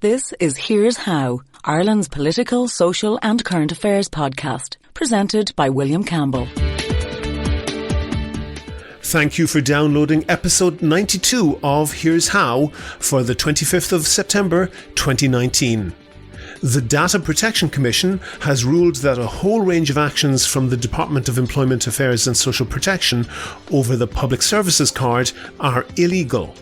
This is Here's How, Ireland's political, social and current affairs podcast, presented by William Campbell. Thank you for downloading episode 92 of Here's How for the 25th of September 2019. The Data Protection Commission has ruled that a whole range of actions from the Department of Employment Affairs and Social Protection over the Public Services Card are illegal.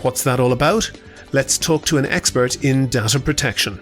What's that all about? Let's talk to an expert in data protection.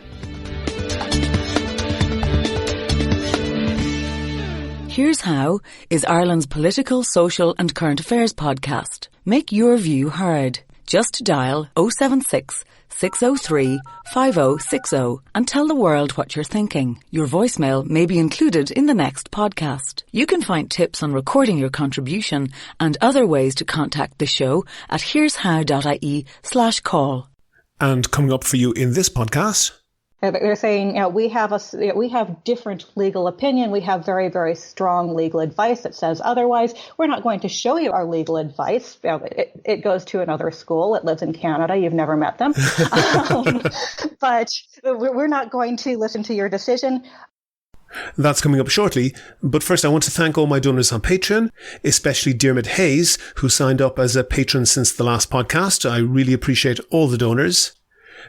Here's How is Ireland's political, social and current affairs podcast. Make your view heard. Just dial 076 603 5060 and tell the world what you're thinking. Your voicemail may be included in the next podcast. You can find tips on recording your contribution and other ways to contact the show at here'show.ie/call. And coming up for you in this podcast... They're saying, we have different legal opinion. We have very, very strong legal advice that says otherwise. We're not going to show you our legal advice. It goes to another school. It lives in Canada. You've never met them. But we're not going to listen to your decision. That's coming up shortly, but first I want to thank all my donors on Patreon, especially Dermot Hayes, who signed up as a patron since the last podcast. I really appreciate all the donors.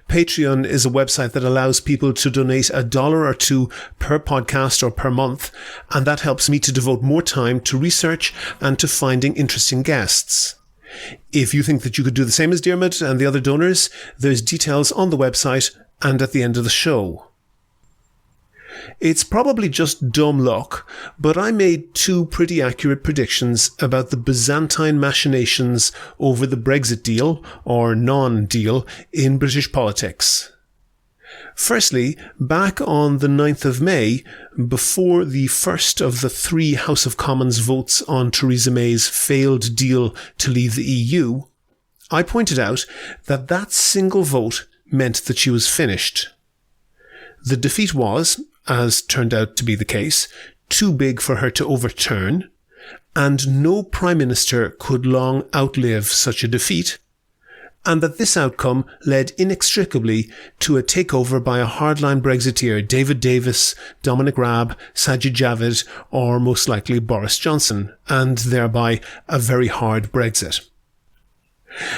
Patreon is a website that allows people to donate $1 or $2 per podcast or per month, and that helps me to devote more time to research and to finding interesting guests. If you think that you could do the same as Dermot and the other donors, there's details on the website and at the end of the show. It's probably just dumb luck, but I made two pretty accurate predictions about the Byzantine machinations over the Brexit deal, or non-deal, in British politics. Firstly, back on the 9th of May, before the first of the three House of Commons votes on Theresa May's failed deal to leave the EU, I pointed out that that single vote meant that she was finished. The defeat was, as turned out to be the case, too big for her to overturn, and no Prime Minister could long outlive such a defeat, and that this outcome led inextricably to a takeover by a hardline Brexiteer, David Davis, Dominic Raab, Sajid Javid, or most likely Boris Johnson, and thereby a very hard Brexit.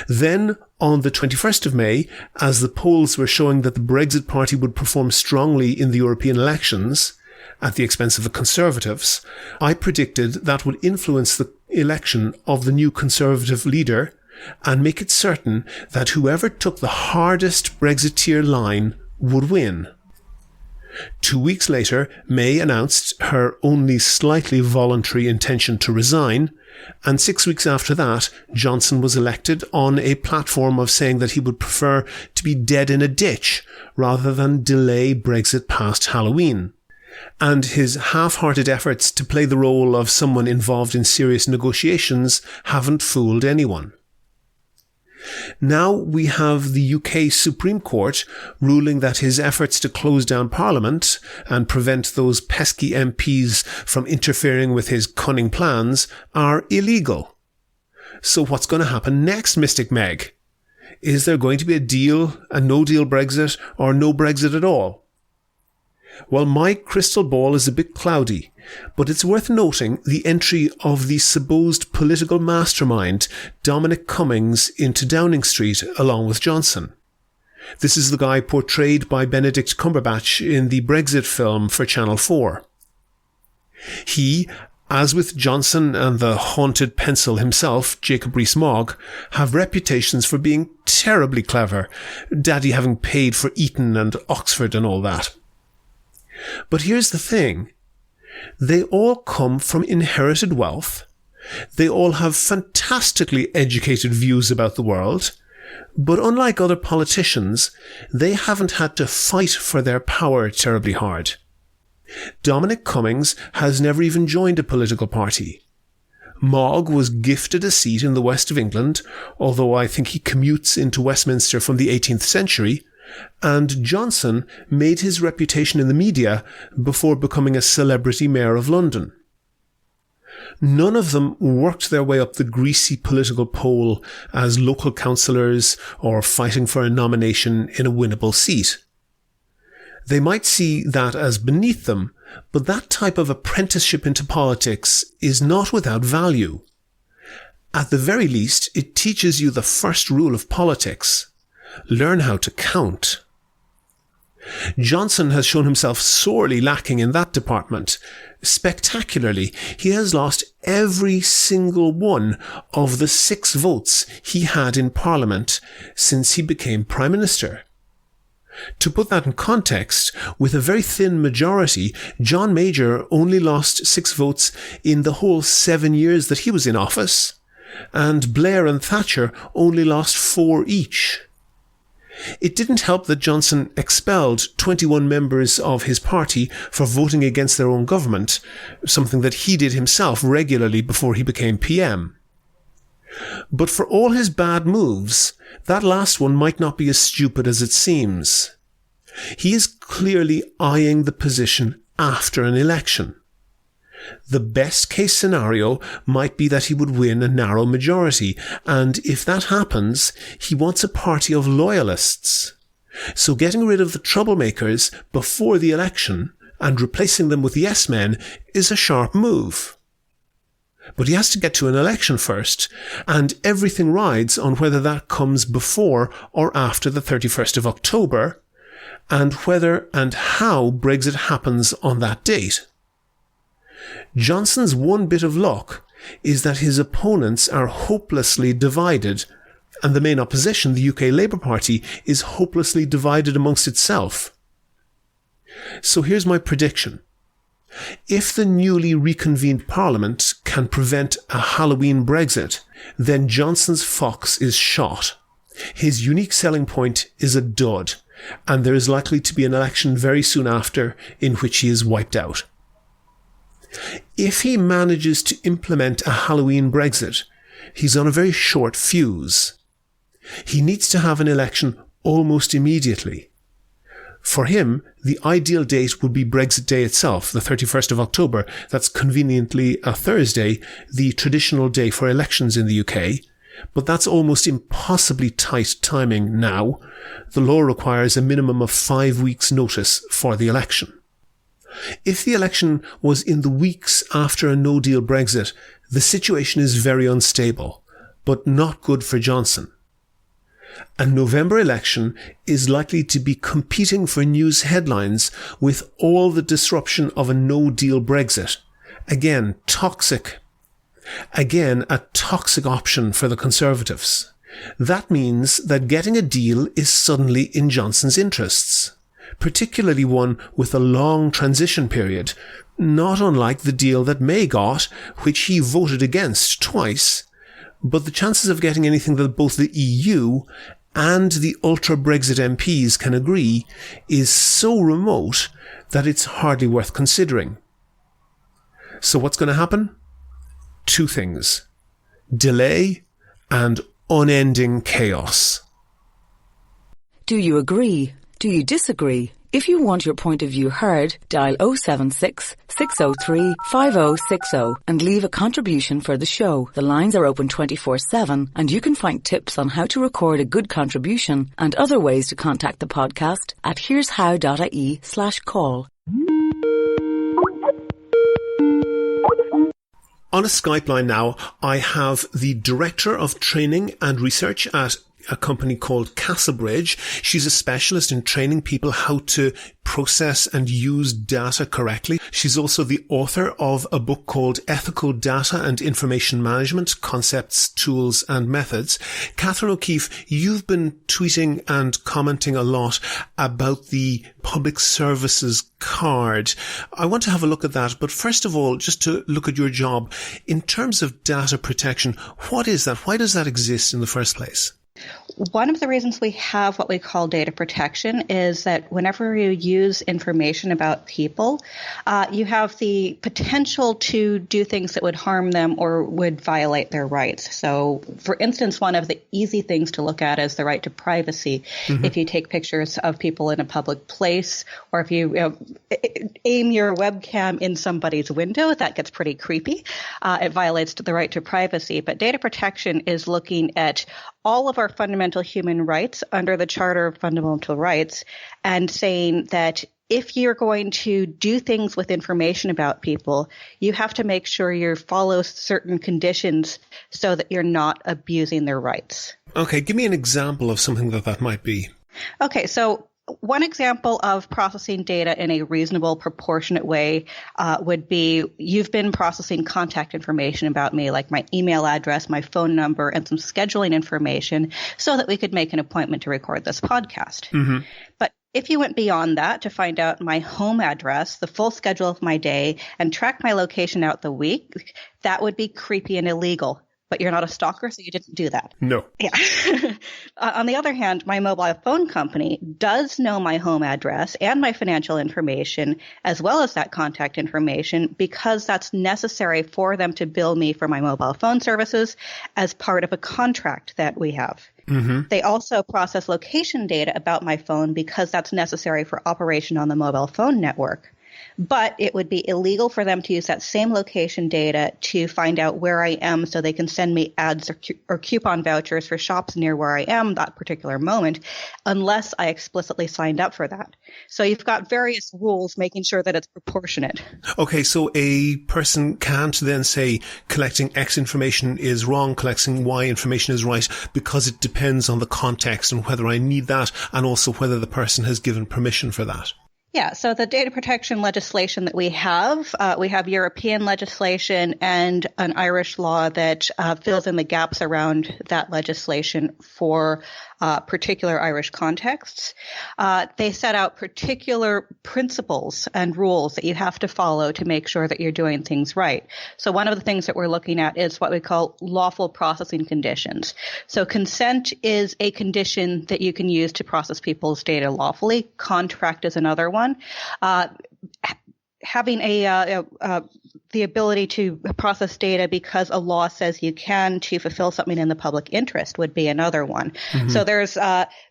Then, on the 21st of May, as the polls were showing that the Brexit Party would perform strongly in the European elections, at the expense of the Conservatives, I predicted that would influence the election of the new Conservative leader and make it certain that whoever took the hardest Brexiteer line would win. 2 weeks later, May announced her only slightly voluntary intention to resign, and 6 weeks after that, Johnson was elected on a platform of saying that he would prefer to be dead in a ditch rather than delay Brexit past Halloween. And his half-hearted efforts to play the role of someone involved in serious negotiations haven't fooled anyone. Now we have the UK Supreme Court ruling that his efforts to close down Parliament and prevent those pesky MPs from interfering with his cunning plans are illegal. So what's going to happen next, Mystic Meg? Is there going to be a deal, a no-deal Brexit, or no Brexit at all? Well, my crystal ball is a bit cloudy, but it's worth noting the entry of the supposed political mastermind, Dominic Cummings, into Downing Street along with Johnson. This is the guy portrayed by Benedict Cumberbatch in the Brexit film for Channel 4. He, as with Johnson and the haunted pencil himself, Jacob Rees-Mogg, have reputations for being terribly clever, Daddy having paid for Eton and Oxford and all that. But here's the thing. They all come from inherited wealth. They all have fantastically educated views about the world. But unlike other politicians, they haven't had to fight for their power terribly hard. Dominic Cummings has never even joined a political party. Mogg was gifted a seat in the west of England, although I think he commutes into Westminster from the 18th century, and Johnson made his reputation in the media before becoming a celebrity mayor of London. None of them worked their way up the greasy political pole as local councillors or fighting for a nomination in a winnable seat. They might see that as beneath them, but that type of apprenticeship into politics is not without value. At the very least, it teaches you the first rule of politics: learn how to count. Johnson has shown himself sorely lacking in that department. Spectacularly, he has lost every single one of the 6 votes he had in Parliament since he became Prime Minister. To put that in context, with a very thin majority, John Major only lost 6 votes in the whole 7 years that he was in office, and Blair and Thatcher only lost 4 each. It didn't help that Johnson expelled 21 members of his party for voting against their own government, something that he did himself regularly before he became PM. But for all his bad moves, that last one might not be as stupid as it seems. He is clearly eyeing the position after an election. The best case scenario might be that he would win a narrow majority, and if that happens, he wants a party of loyalists. So getting rid of the troublemakers before the election and replacing them with yes-men is a sharp move. But he has to get to an election first, and everything rides on whether that comes before or after the 31st of October, and whether and how Brexit happens on that date. Johnson's one bit of luck is that his opponents are hopelessly divided, and the main opposition, the UK Labour Party, is hopelessly divided amongst itself. So here's my prediction. If the newly reconvened Parliament can prevent a Halloween Brexit, then Johnson's fox is shot. His unique selling point is a dud, and there is likely to be an election very soon after in which he is wiped out. If he manages to implement a Halloween Brexit, he's on a very short fuse. He needs to have an election almost immediately. For him, the ideal date would be Brexit Day itself, the 31st of October. That's conveniently a Thursday, the traditional day for elections in the UK. But that's almost impossibly tight timing now. The law requires a minimum of 5 weeks' notice for the election. If the election was in the weeks after a no-deal Brexit, the situation is very unstable, but not good for Johnson. A November election is likely to be competing for news headlines with all the disruption of a no-deal Brexit. Again, toxic. Again, a toxic option for the Conservatives. That means that getting a deal is suddenly in Johnson's interests, particularly one with a long transition period, not unlike the deal that May got, which he voted against twice. But the chances of getting anything that both the EU and the ultra-Brexit MPs can agree is so remote that it's hardly worth considering. So what's going to happen? 2 things: delay and unending chaos. Do you agree? Do you disagree? If you want your point of view heard, dial 076 603 5060 and leave a contribution for the show. The lines are open 24/7 and you can find tips on how to record a good contribution and other ways to contact the podcast at here'show.ie/call. On a Skype line now, I have the Director of Training and Research at a company called Castlebridge. She's a specialist in training people how to process and use data correctly. She's also the author of a book called Ethical Data and Information Management: Concepts, Tools and Methods. Catherine O'Keefe, you've been tweeting and commenting a lot about the Public Services Card. I want to have a look at that, but first of all, just to look at your job. In terms of data protection, what is that? Why does that exist in the first place? One of the reasons we have what we call data protection is that whenever you use information about people, you have the potential to do things that would harm them or would violate their rights. So, for instance, one of the easy things to look at is the right to privacy. Mm-hmm. If you take pictures of people in a public place, or if you aim your webcam in somebody's window, that gets pretty creepy. It violates the right to privacy. But data protection is looking at all of our fundamental human rights under the Charter of Fundamental Rights and saying that if you're going to do things with information about people, you have to make sure you follow certain conditions so that you're not abusing their rights. Okay, give me an example of something that might be. Okay, so one example of processing data in a reasonable, proportionate way would be you've been processing contact information about me, like my email address, my phone number, and some scheduling information so that we could make an appointment to record this podcast. Mm-hmm. But if you went beyond that to find out my home address, the full schedule of my day, and track my location out the week, that would be creepy and illegal. But you're not a stalker, so you didn't do that. No. Yeah. On the other hand, my mobile phone company does know my home address and my financial information, as well as that contact information, because that's necessary for them to bill me for my mobile phone services as part of a contract that we have. Mm-hmm. They also process location data about my phone because that's necessary for operation on the mobile phone network. But it would be illegal for them to use that same location data to find out where I am so they can send me ads or coupon vouchers for shops near where I am that particular moment, unless I explicitly signed up for that. So you've got various rules making sure that it's proportionate. Okay, so a person can't then say collecting X information is wrong, collecting Y information is right, because it depends on the context and whether I need that and also whether the person has given permission for that. Yeah, so the data protection legislation that we have European legislation and an Irish law that fills in the gaps around that legislation for particular Irish contexts. They set out particular principles and rules that you have to follow to make sure that you're doing things right. So one of the things that we're looking at is what we call lawful processing conditions. So consent is a condition that you can use to process people's data lawfully. Contract is another one. Having the ability to process data because a law says you can to fulfill something in the public interest would be another one. Mm-hmm. So there's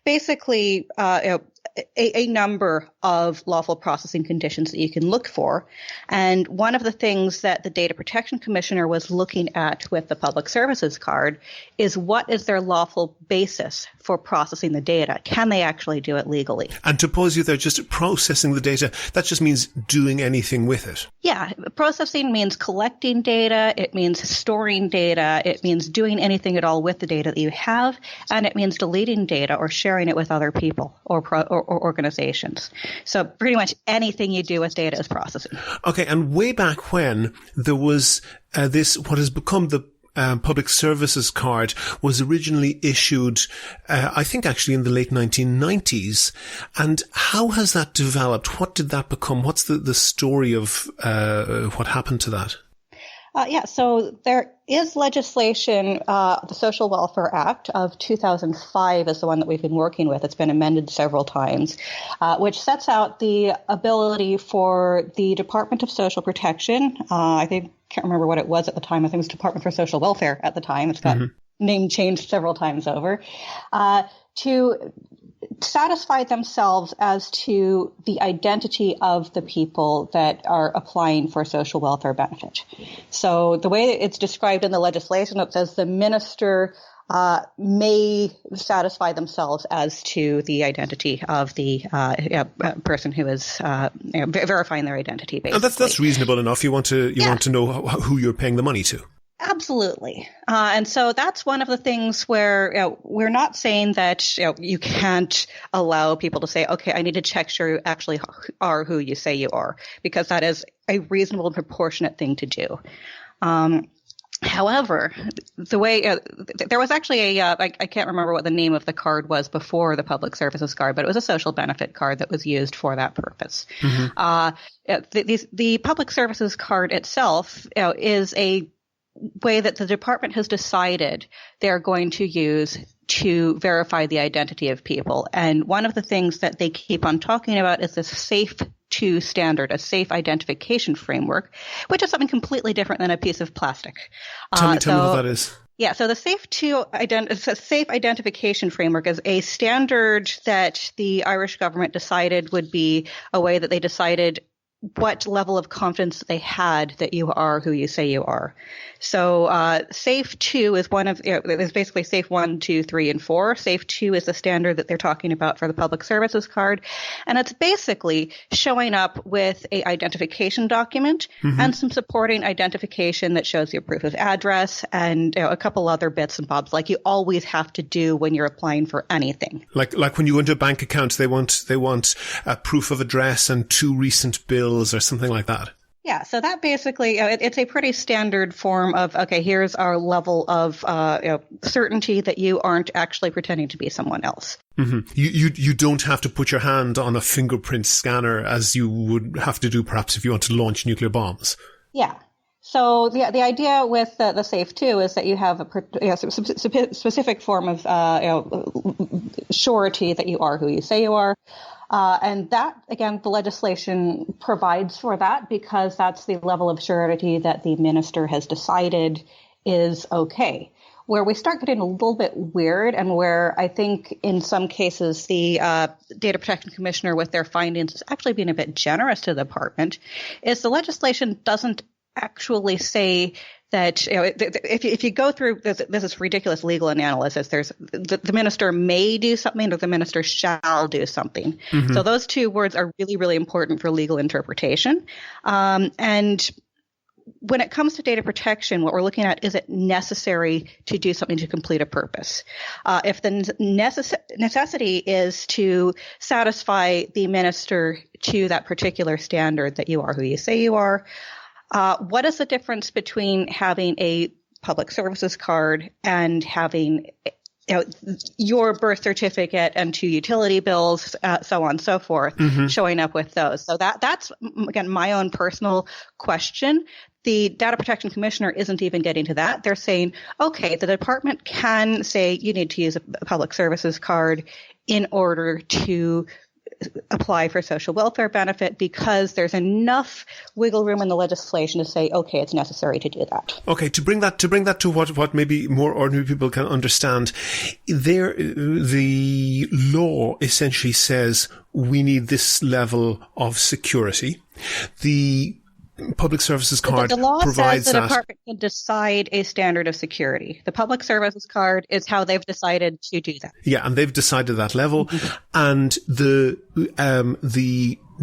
basically a number of lawful processing conditions that you can look for. And one of the things that the Data Protection Commissioner was looking at with the Public Services Card is what is their lawful basis for processing the data? Can they actually do it legally? And to pause you there, just processing the data, that just means doing anything with it. Yeah, processing means collecting data, it means storing data, it means doing anything at all with the data that you have, and it means deleting data or sharing it with other people or organizations. So pretty much anything you do with data is processing. Okay, and way back when there was this, what has become the Public Services Card, was originally issued, I think actually in the late 1990s. And how has that developed? What did that become? What's the story of what happened to that? So there is legislation, the Social Welfare Act of 2005 is the one that we've been working with. It's been amended several times, which sets out the ability for the Department of Social Protection, can't remember what it was at the time. I think it was Department for Social Welfare at the time. It's got name changed several times over, to satisfy themselves as to the identity of the people that are applying for social welfare benefit. So the way it's described in the legislation, it says the minister may satisfy themselves as to the identity of the person who is verifying their identity. Basically, and that's reasonable enough. You want to know who you're paying the money to. Absolutely. And so that's one of the things where we're not saying that you can't allow people to say, okay, I need to check sure you actually are who you say you are, because that is a reasonable and proportionate thing to do. However, the way there was actually I can't remember what the name of the card was before the Public Services Card, but it was a social benefit card that was used for that purpose. Mm-hmm. The Public Services Card itself is a way that the department has decided they're going to use to verify the identity of people. And one of the things that they keep on talking about is this SAFE 2 standard, a safe identification framework, which is something completely different than a piece of plastic. Tell me what that is. Yeah, so the SAFE 2 safe identification framework is a standard that the Irish government decided would be a way that they decided what level of confidence they had that you are who you say you are. So SAFE 2 is one of, there's basically SAFE 1, 2, 3, and 4. SAFE 2 is the standard that they're talking about for the public services card. And it's basically showing up with a identification document and some supporting identification that shows your proof of address and a couple other bits and bobs like you always have to do when you're applying for anything. Like when you go into a bank account, they want a proof of address and 2 recent bills or something like that. Yeah, so that basically, it's a pretty standard form of, okay, here's our level of certainty that you aren't actually pretending to be someone else. You don't have to put your hand on a fingerprint scanner as you would have to do perhaps if you want to launch nuclear bombs. Yeah. So the idea with the SAFE 2 is that you have a specific form of surety that you are who you say you are. And that, again, the legislation provides for that because that's the level of surety that the minister has decided is okay. Where we start getting a little bit weird and where I think in some cases the Data Protection Commissioner with their findings is actually being a bit generous to the department is the legislation doesn't actually say that if you go through this is ridiculous legal analysis, there's the minister may do something or the minister shall do something. So those 2 words are really, really important for legal interpretation. And when it comes to data protection, what we're looking at is it necessary to do something to complete a purpose. If the necessity is to satisfy the minister to that particular standard that you are who you say you are, what is the difference between having a public services card and having your birth certificate and 2 utility bills, so on and so forth, showing up with those? So that's, again, my own personal question. The Data Protection Commissioner isn't even getting to that. They're saying, okay, the department can say you need to use a public services card in order to apply for social welfare benefit because there's enough wiggle room in the legislation to say, okay, it's necessary to do that. Okay, to bring that to what maybe more ordinary people can understand, the law essentially says we need this level of security. The public services card the law provides says that. The department can decide a standard of security. The public services card is how they've decided to do that. Yeah, and they've decided that level. And the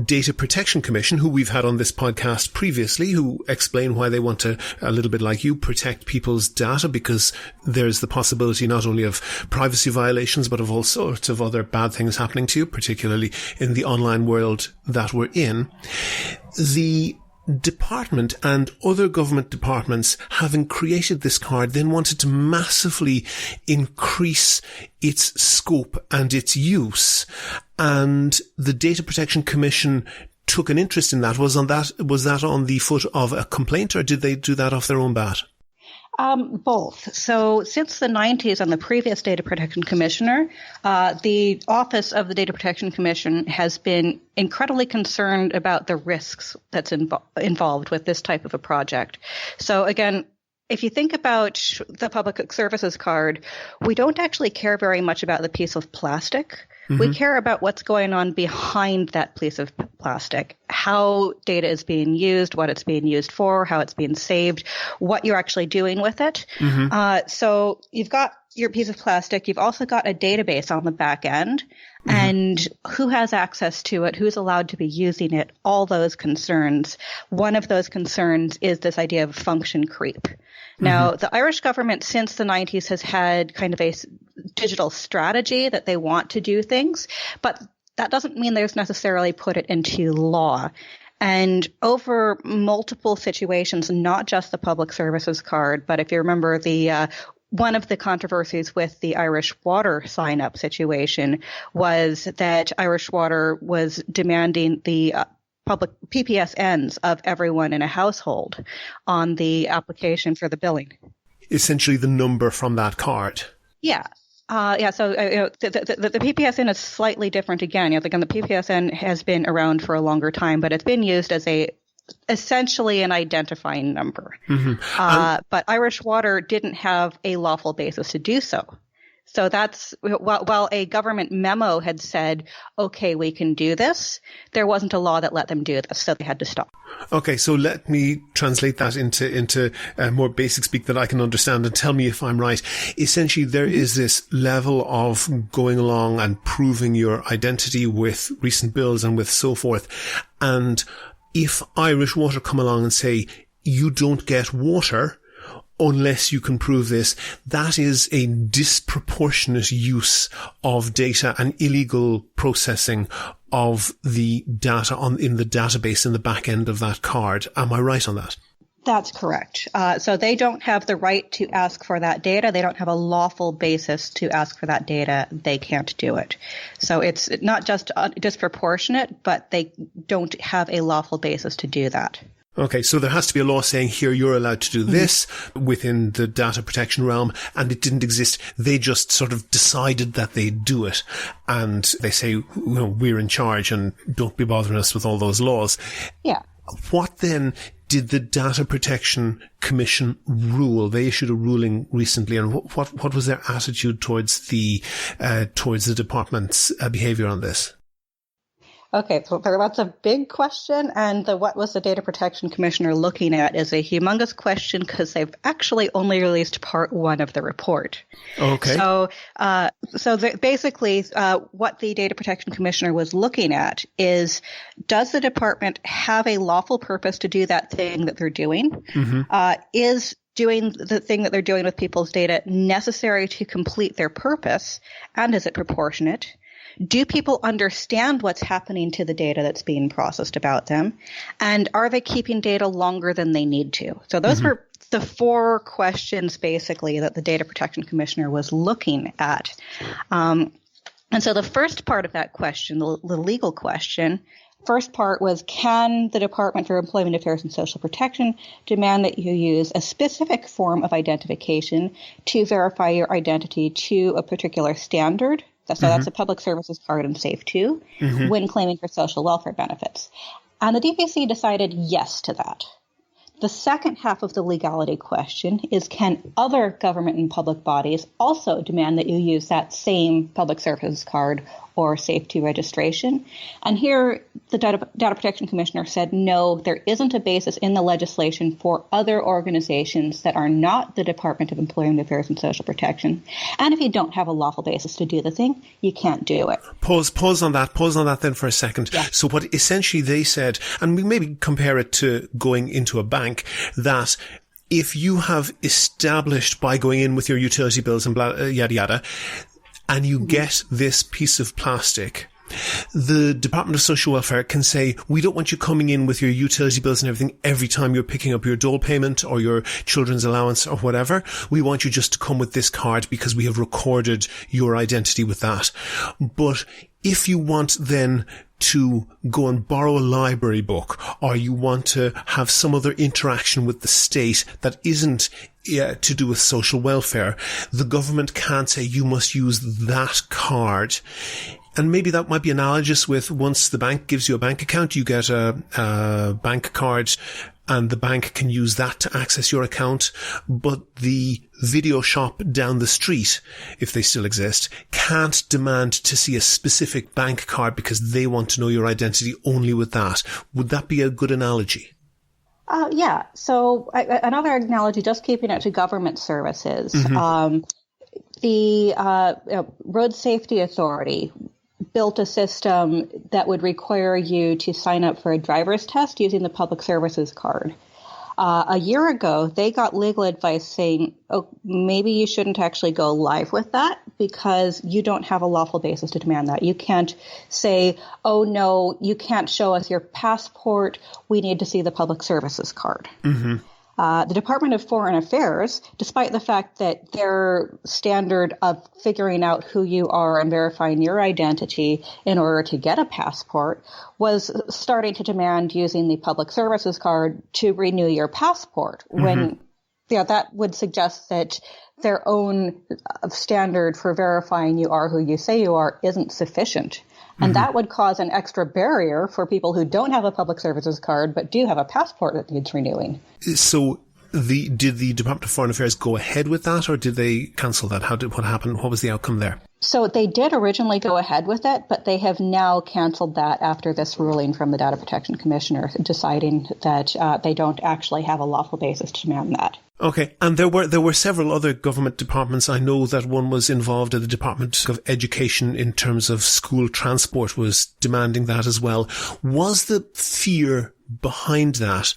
Data Protection Commission, who we've had on this podcast previously, who explain why they want to, a little bit like you, protect people's data because there's the possibility not only of privacy violations, but of all sorts of other bad things happening to you, particularly in the online world that we're in. The department and other government departments, having created this card, then wanted to massively increase its scope and its use. And the Data Protection Commission took an interest in that. Was that on the foot of a complaint, or did they do that off their own bat? Both. So since the 90s on the previous Data Protection Commissioner, the Office of the Data Protection Commission has been incredibly concerned about the risks that's involved with this type of a project. So again, if you think about the public services card, we don't actually care very much about the piece of plastic. We care about what's going on behind that piece of plastic, how data is being used, what it's being used for, how it's being saved, what you're actually doing with it. So you've got your piece of plastic. You've also got a database on the back end and who has access to it, who's allowed to be using it, all those concerns. One of those concerns is this idea of function creep. Now, the Irish government since the 90s has had kind of a digital strategy that they want to do things, but that doesn't mean they've necessarily put it into law. And over multiple situations, not just the public services card, but if you remember one of the controversies with the Irish Water sign-up situation was that Irish Water was demanding the public PPSNs of everyone in a household on the application for the billing. Essentially the number from that card. Yeah. The PPSN is slightly different again. Again, the PPSN has been around for a longer time, but it's been used as essentially an identifying number. But Irish Water didn't have a lawful basis to do so. So that's while a government memo had said, okay, we can do this, there wasn't a law that let them do this, so they had to stop. Okay, so let me translate that into more basic speak that I can understand, and tell me if I'm right. Essentially, there is this level of going along and proving your identity with recent bills and with so forth. And if Irish Water come along and say, you don't get water unless you can prove this, that is a disproportionate use of data and illegal processing of the data in the database in the back end of that card. Am I right on that? That's correct. So they don't have the right to ask for that data. They don't have a lawful basis to ask for that data. They can't do it. So it's not just disproportionate, but they don't have a lawful basis to do that. Okay, so there has to be a law saying here you're allowed to do this within the data protection realm, and it didn't exist. They just sort of decided that they'd do it, and they say, we're in charge and don't be bothering us with all those laws. Yeah. What then did the Data Protection Commission rule? They issued a ruling recently, and what was their attitude towards the department's behaviour on this? Okay, so that's a big question, and what was the Data Protection Commissioner looking at is a humongous question because they've actually only released part one of the report. Okay. So basically, what the Data Protection Commissioner was looking at is, does the department have a lawful purpose to do that thing that they're doing? Is doing the thing that they're doing with people's data necessary to complete their purpose, and is it proportionate? Do people understand what's happening to the data that's being processed about them? And are they keeping data longer than they need to? So those were the four questions, basically, that the Data Protection Commissioner was looking at. And so the first part of that question, the legal question, first part was, can the Department for Employment Affairs and Social Protection demand that you use a specific form of identification to verify your identity to a particular standard? So that's a public services card and SAFE 2 when claiming for social welfare benefits. And the DPC decided yes to that. The second half of the legality question is, can other government and public bodies also demand that you use that same public services card or SAFE 2 registration? And here the Data Protection Commissioner said, no, there isn't a basis in the legislation for other organizations that are not the Department of Employment Affairs and Social Protection. And if you don't have a lawful basis to do the thing, you can't do it. Pause on that then for a second. Yeah. So what essentially they said, and we maybe compare it to going into a bank, that if you have established by going in with your utility bills and blah, yada yada, and you get this piece of plastic, the Department of Social Welfare can say, we don't want you coming in with your utility bills and everything every time you're picking up your dole payment or your children's allowance or whatever. We want you just to come with this card because we have recorded your identity with that. But if you want then to go and borrow a library book, or you want to have some other interaction with the state that isn't to do with social welfare, the government can't say you must use that card. And maybe that might be analogous with once the bank gives you a bank account, you get a bank card and the bank can use that to access your account. But the video shop down the street, if they still exist, can't demand to see a specific bank card because they want to know your identity only with that. Would that be a good analogy? Yeah. So another analogy, just keeping it to government services, the Road Safety Authority built a system that would require you to sign up for a driver's test using the public services card. A year ago, they got legal advice saying, oh, maybe you shouldn't actually go live with that because you don't have a lawful basis to demand that. You can't say, oh, no, you can't show us your passport. We need to see the public services card. The Department of Foreign Affairs, despite the fact that their standard of figuring out who you are and verifying your identity in order to get a passport, was starting to demand using the public services card to renew your passport when that would suggest that their own standard for verifying you are who you say you are isn't sufficient. And that would cause an extra barrier for people who don't have a public services card but do have a passport that needs renewing. So did the Department of Foreign Affairs go ahead with that, or did they cancel that? What happened? What was the outcome there? So they did originally go ahead with it, but they have now canceled that after this ruling from the Data Protection Commissioner, deciding that they don't actually have a lawful basis to demand that. Okay, and there were several other government departments. I know that one was involved at the Department of Education in terms of school transport, was demanding that as well. Was the fear behind that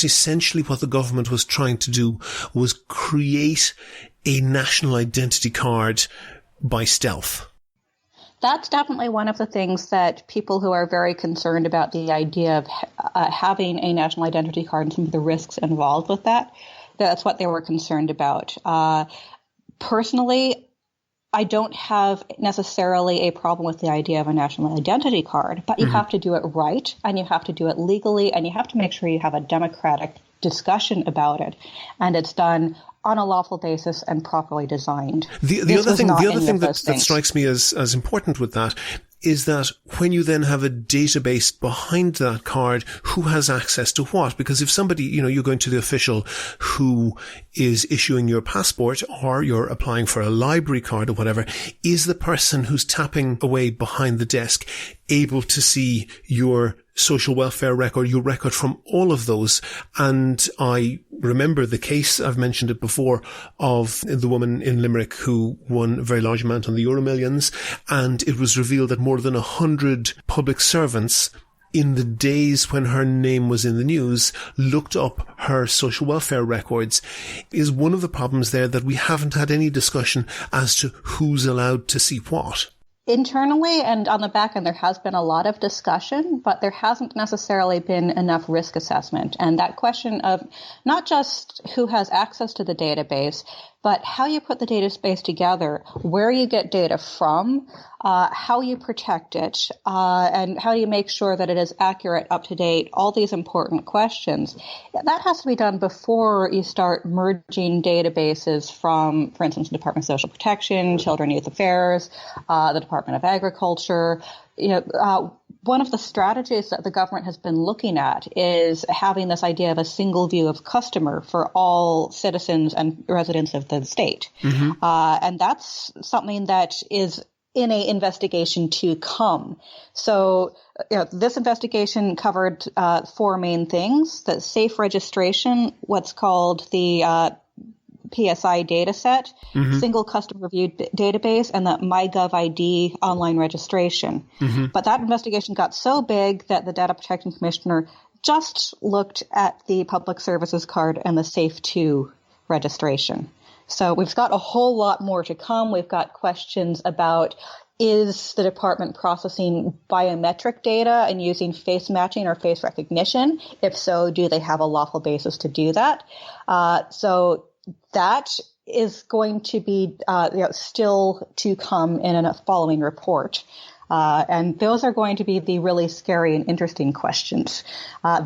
essentially what the government was trying to do was create a national identity card by stealth? That's definitely one of the things that people who are very concerned about the idea of having a national identity card and some of the risks involved with that, that's what they were concerned about. Personally, I don't have necessarily a problem with the idea of a national identity card, but you have to do it right, and you have to do it legally, and you have to make sure you have a democratic discussion about it, and it's done on a lawful basis and properly designed. The other thing that strikes me as important with that is that when you then have a database behind that card, who has access to what? Because if somebody, you're going to the official who is issuing your passport, or you're applying for a library card or whatever, is the person who's tapping away behind the desk able to see your social welfare record, your record from all of those? And I remember the case, I've mentioned it before, of the woman in Limerick who won a very large amount on the Euro Millions, and it was revealed that more than 100 public servants in the days when her name was in the news looked up her social welfare records. Is one of the problems there that we haven't had any discussion as to who's allowed to see what? Internally and on the back end, there has been a lot of discussion, but there hasn't necessarily been enough risk assessment. And that question of not just who has access to the database, but how you put the database together, where you get data from, how you protect it, and how you make sure that it is accurate, up to date, all these important questions. That has to be done before you start merging databases from, for instance, the Department of Social Protection, Children and Youth Affairs, the Department of Agriculture. One of the strategies that the government has been looking at is having this idea of a single view of customer for all citizens and residents of the state. And that's something that is in a investigation to come. So this investigation covered four main things: the safe registration, what's called the PSI data set, single customer review database, and the MyGov ID online registration. But that investigation got so big that the Data Protection Commissioner just looked at the public services card and the Safe 2 registration. So we've got a whole lot more to come. We've got questions about, is the department processing biometric data and using face matching or face recognition? If so, do they have a lawful basis to do that? So that is going to be still to come in a following report. And those are going to be the really scary and interesting questions.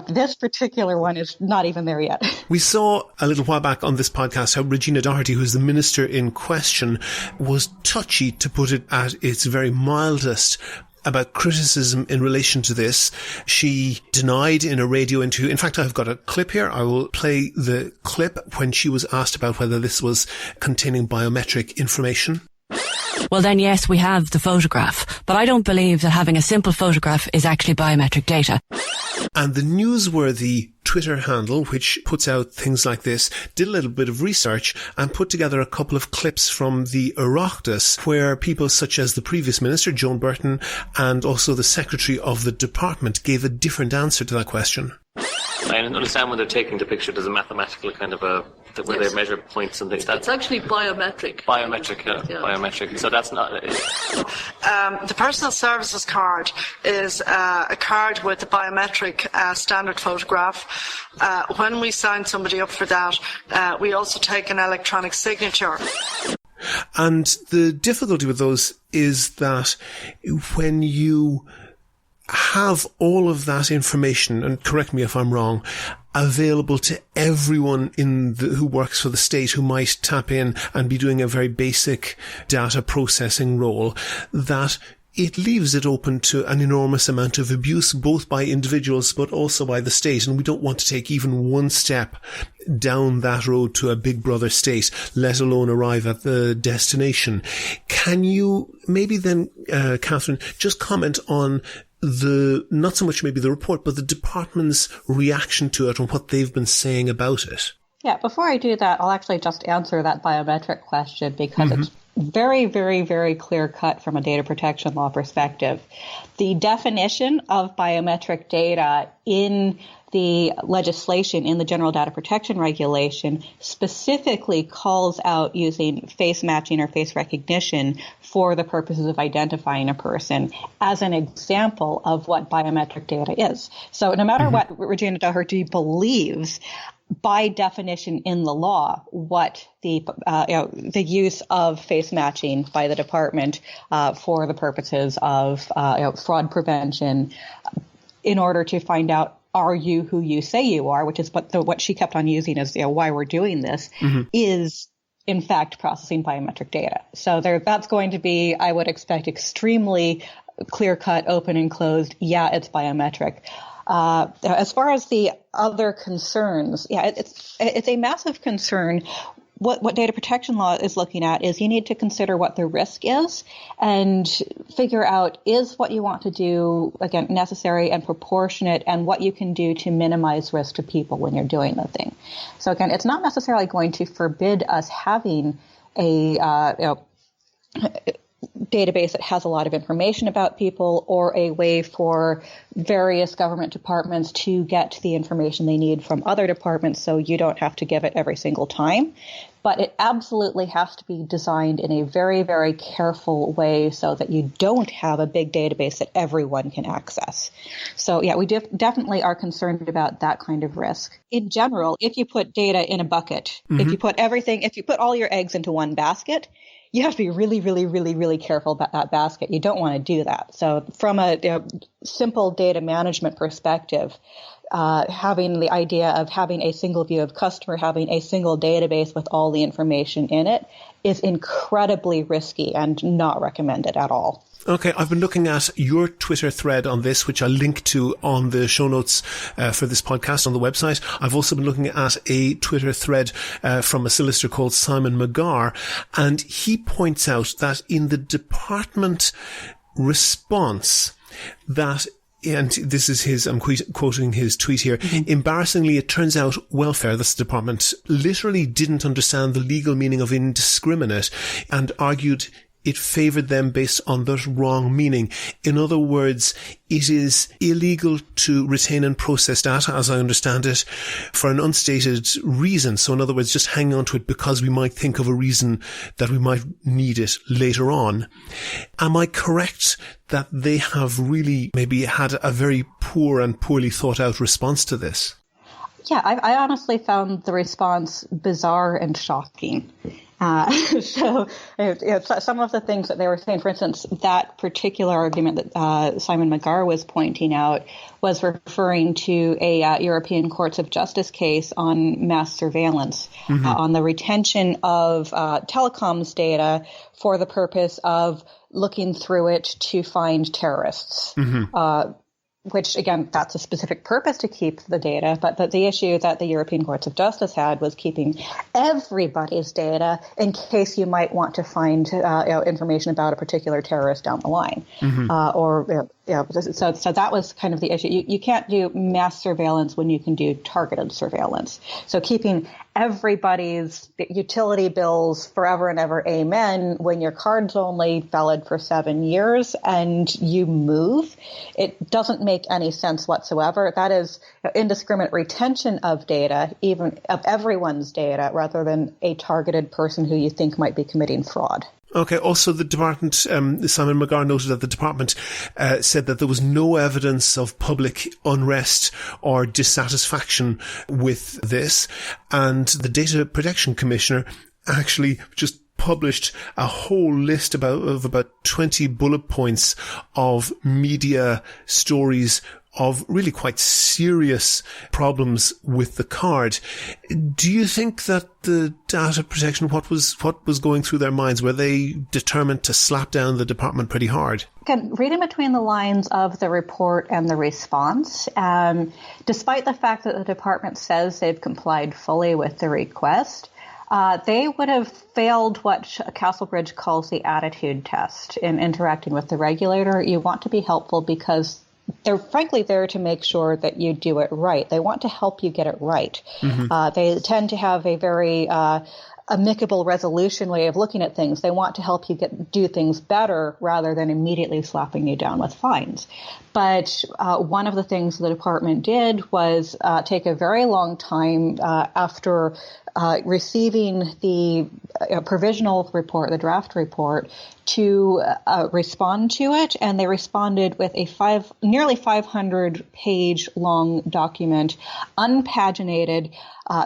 This particular one is not even there yet. We saw a little while back on this podcast how Regina Doherty, who's the minister in question, was touchy, to put it at its very mildest, about criticism in relation to this. She denied in a radio interview. In fact, I've got a clip here. I will play the clip when she was asked about whether this was containing biometric information. Well, then, yes, we have the photograph, but I don't believe that having a simple photograph is actually biometric data. And the newsworthy Twitter handle, which puts out things like this, did a little bit of research and put together a couple of clips from the Oireachtas, where people such as the previous minister, Joan Burton, and also the secretary of the department gave a different answer to that question. I understand when they're taking the picture, there's a mathematical kind of where they measure points and things. It's actually biometric. Biometric. So that's not. The personal services card is a card with a biometric standard photograph. When we sign somebody up for that, we also take an electronic signature. And the difficulty with those is that when you have all of that information, and correct me if I'm wrong, available to everyone who works for the state who might tap in and be doing a very basic data processing role, that it leaves it open to an enormous amount of abuse, both by individuals but also by the state. And we don't want to take even one step down that road to a big brother state, let alone arrive at the destination. Can you maybe then, Catherine, just comment on not so much maybe the report, but the department's reaction to it and what they've been saying about it? Yeah, before I do that, I'll actually just answer that biometric question because it's very, very, very clear cut from a data protection law perspective. The definition of biometric data in the legislation, in the General Data Protection Regulation, specifically calls out using face matching or face recognition for the purposes of identifying a person as an example of what biometric data is. So no matter what Regina Doherty believes, by definition in the law, what the use of face matching by the department for the purposes of fraud prevention, in order to find out are you who you say you are, which is what she kept on using as why we're doing this, is in fact processing biometric data. So that's going to be, I would expect, extremely clear cut, open and closed. Yeah, it's biometric. As far as the other concerns, it's a massive concern. What data protection law is looking at is you need to consider what the risk is and figure out is what you want to do, again, necessary and proportionate, and what you can do to minimize risk to people when you're doing the thing. So again, it's not necessarily going to forbid us having a database that has a lot of information about people or a way for various government departments to get the information they need from other departments so you don't have to give it every single time. But it absolutely has to be designed in a very, very careful way so that you don't have a big database that everyone can access. So yeah, we definitely are concerned about that kind of risk. In general, if you put data in a bucket, if you put all your eggs into one basket, you have to be really, really, really, really careful about that basket. You don't want to do that. So from a simple data management perspective, having the idea of having a single view of customer, having a single database with all the information in it is incredibly risky and not recommended at all. Okay, I've been looking at your Twitter thread on this, which I'll link to on the show notes for this podcast on the website. I've also been looking at a Twitter thread from a solicitor called Simon McGarr, and he points out that in the department response that, and this is his, I'm quoting his tweet here, embarrassingly, it turns out welfare, that's the department, literally didn't understand the legal meaning of indiscriminate and argued it favoured them based on that wrong meaning. In other words, it is illegal to retain and process data, as I understand it, for an unstated reason. So in other words, just hang on to it because we might think of a reason that we might need it later on. Am I correct that they have really maybe had a very poor and poorly thought out response to this? Yeah, I honestly found the response bizarre and shocking. So some of the things that they were saying, for instance, that particular argument that Simon McGarr was pointing out was referring to a European Courts of Justice case on mass surveillance, on the retention of telecoms data for the purpose of looking through it to find terrorists. Which, again, that's a specific purpose to keep the data. But the issue that the European Courts of Justice had was keeping everybody's data in case you might want to find information about a particular terrorist down the line. So that was kind of the issue. You can't do mass surveillance when you can do targeted surveillance. So keeping everybody's utility bills forever and ever, amen, when your card's only valid for 7 years and you move, it doesn't make any sense whatsoever. That is indiscriminate retention of data, even of everyone's data, rather than a targeted person who you think might be committing fraud. Okay. Also, the department, Simon McGarr noted that the department said that there was no evidence of public unrest or dissatisfaction with this, and the Data Protection Commissioner actually just published a whole list of about 20 bullet points of media stories of really quite serious problems with the card. Do you think that the data protection, what was going through their minds? Were they determined to slap down the department pretty hard? Again, reading between the lines of the report and the response, despite the fact that the department says they've complied fully with the request, they would have failed what Castlebridge calls the attitude test in interacting with the regulator. You want to be helpful because they're frankly there to make sure that you do it right. They want to help you get it right. Mm-hmm. They tend to have a very amicable resolution way of looking at things. They want to help you do things better rather than immediately slapping you down with fines. But one of the things the department did was take a very long time after receiving the provisional report, the draft report, to respond to it, and they responded with a nearly 500-page long document, unpaginated,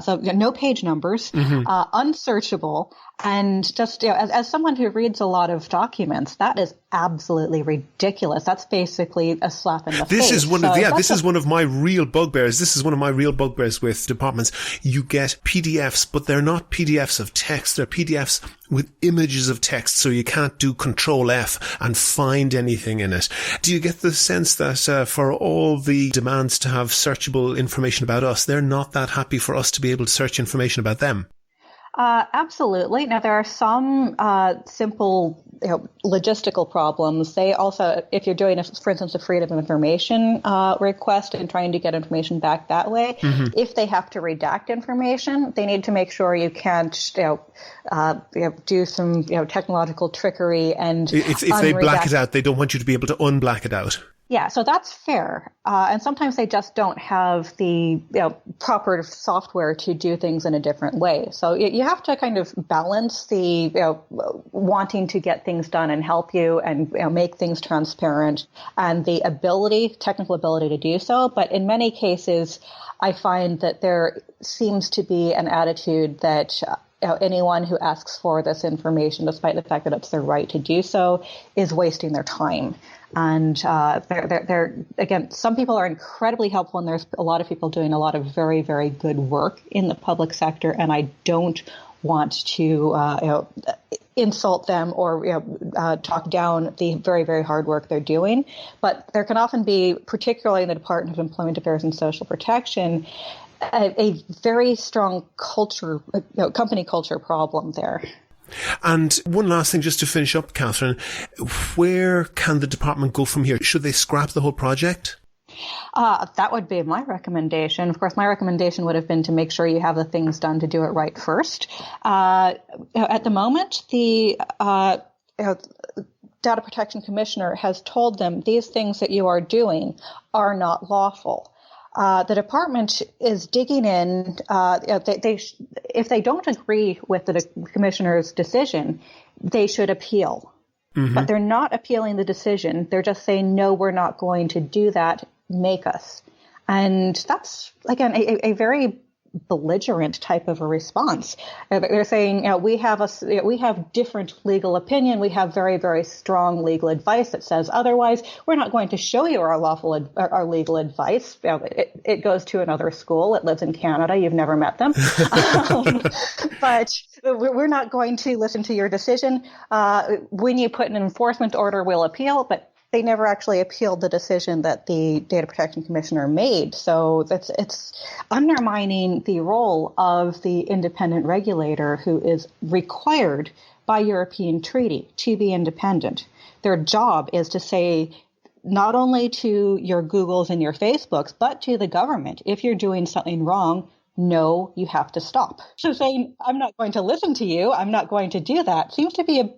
so no page numbers, unsearchable, and just as someone who reads a lot of documents, that is absolutely ridiculous. That's basically a slap in the face. This is one of my real bugbears. This is one of my real bugbears with departments. You get PDFs, but they're not PDFs of text. They're PDFs with images of text, so you can't do Control F and find anything in it. Do you get the sense that for all the demands to have searchable information about us, they're not that happy for us to be able to search information about them? Absolutely. Now, there are some simple logistical problems. They also, if you're doing, for instance, a freedom of information request and trying to get information back that way, if they have to redact information, they need to make sure you can't do some technological trickery and if they black it out, they don't want you to be able to unblack it out. Yeah, so that's fair. And sometimes they just don't have the proper software to do things in a different way. So you have to kind of balance the wanting to get things done and help you and make things transparent and the technical ability to do so. But in many cases, I find that there seems to be an attitude that anyone who asks for this information, despite the fact that it's their right to do so, is wasting their time. And they're again, some people are incredibly helpful, and there's a lot of people doing a lot of very, very good work in the public sector. And I don't want to insult them or talk down the very, very hard work they're doing. But there can often be, particularly in the Department of Employment Affairs and Social Protection, a very strong company culture problem there. And one last thing just to finish up, Catherine, where can the department go from here? Should they scrap the whole project? That would be my recommendation. Of course, my recommendation would have been to make sure you have the things done to do it right first. At the moment, the Data Protection Commissioner has told them these things that you are doing are not lawful. The department is digging in. If they don't agree with the commissioner's decision, they should appeal. Mm-hmm. But they're not appealing the decision. They're just saying, no, we're not going to do that. Make us. And that's, again, a very belligerent type of a response. They're saying, we have different legal opinion. We have very, very strong legal advice that says otherwise. We're not going to show you our legal advice. It goes to another school. It lives in Canada. You've never met them. But we're not going to listen to your decision. When you put an enforcement order, we'll appeal, but they never actually appealed the decision that the Data Protection Commissioner made. So it's undermining the role of the independent regulator who is required by European treaty to be independent. Their job is to say not only to your Googles and your Facebooks, but to the government, if you're doing something wrong, no, you have to stop. So saying, I'm not going to listen to you, I'm not going to do that, seems to be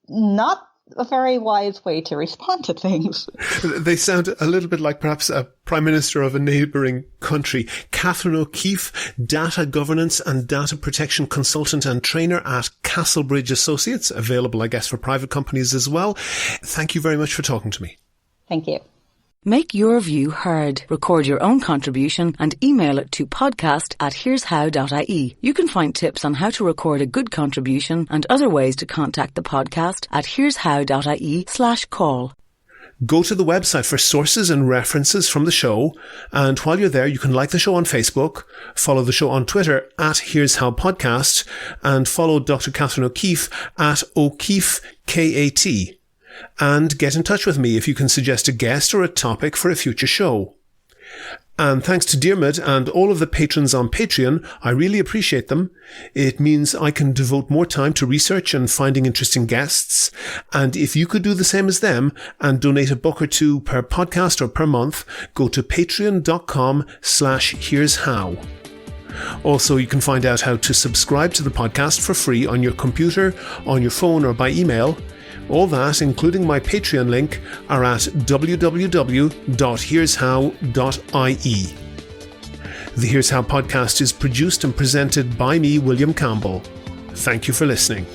not a very wise way to respond to things. They sound a little bit like perhaps a prime minister of a neighbouring country. Catherine O'Keefe, data governance and data protection consultant and trainer at Castlebridge Associates, available, I guess, for private companies as well. Thank you very much for talking to me. Thank you. Make your view heard. Record your own contribution and email it to podcast@here'show.ie. You can find tips on how to record a good contribution and other ways to contact the podcast at here'show.ie/call. Go to the website for sources and references from the show, and while you're there, you can like the show on Facebook, follow the show on Twitter at Here's How Podcast, and follow Dr. Catherine O'Keefe at O'Keefe KAT, and get in touch with me if you can suggest a guest or a topic for a future show. And thanks to Diarmuid and all of the patrons on Patreon, I really appreciate them. It means I can devote more time to research and finding interesting guests. And if you could do the same as them and donate $1 or $2 per podcast or per month, go to patreon.com/here'show. Also, you can find out how to subscribe to the podcast for free on your computer, on your phone, or by email. All that, including my Patreon link, are at www.here'show.ie. The Here's How podcast is produced and presented by me, William Campbell. Thank you for listening.